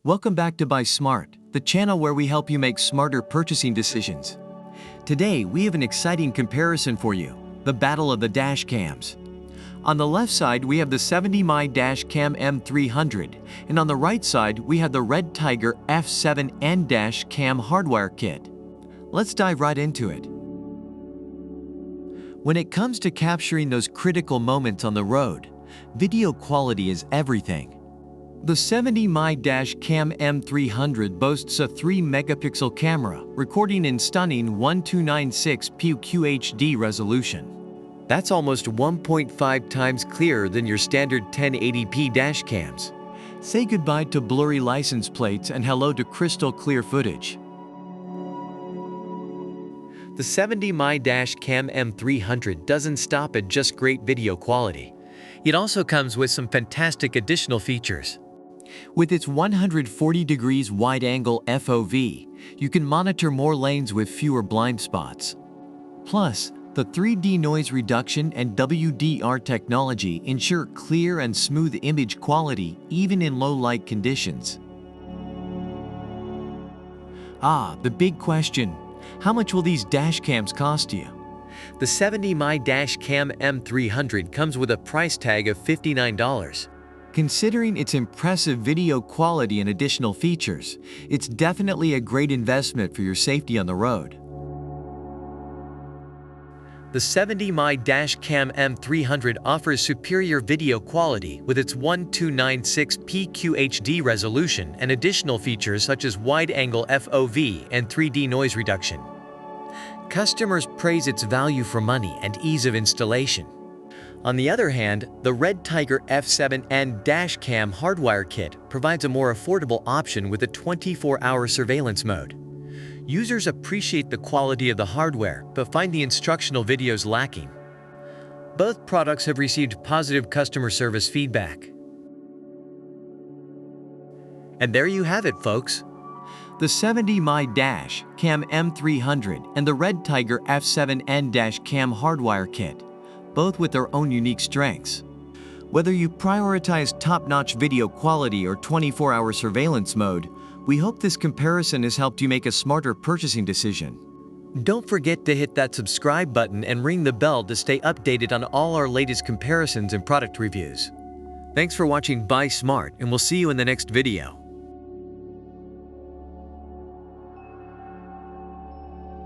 Welcome back to Buy Smart, the channel where we help you make smarter purchasing decisions. Today, we have an exciting comparison for you, the battle of the dash cams. On the left side, we have the 70mm dash cam M300, and on the right side, we have the REDTIGER F7N dash cam hardwire kit. Let's dive right into it. When it comes to capturing those critical moments on the road, video quality is everything. The 70mm dash cam M300 boasts a 3-megapixel camera, recording in stunning 1296p QHD resolution. That's almost 1.5 times clearer than your standard 1080p dash cams. Say goodbye to blurry license plates and hello to crystal clear footage. The 70mm dash cam M300 doesn't stop at just great video quality. It also comes with some fantastic additional features. With its 140 degrees wide-angle FOV, you can monitor more lanes with fewer blind spots. Plus, the 3D noise reduction and WDR technology ensure clear and smooth image quality even in low-light conditions. The big question. How much will these dash cams cost you? The 70mm dash cam M300 comes with a price tag of $59. Considering its impressive video quality and additional features, it's definitely a great investment for your safety on the road. The 70mm dash cam M300 offers superior video quality with its 1296p QHD resolution and additional features such as wide-angle FOV and 3D noise reduction. Customers praise its value for money and ease of installation. On the other hand, the REDTIGER F7N dash cam hardwire kit provides a more affordable option with a 24-hour surveillance mode. Users appreciate the quality of the hardware but find the instructional videos lacking. Both products have received positive customer service feedback. And there you have it, folks. The 70mm dash cam M300 and the REDTIGER F7N dash cam hardwire kit, both with their own unique strengths. Whether you prioritize top-notch video quality or 24-hour surveillance mode, we hope this comparison has helped you make a smarter purchasing decision. Don't forget to hit that subscribe button and ring the bell to stay updated on all our latest comparisons and product reviews. Thanks for watching Buy Smart, and we'll see you in the next video.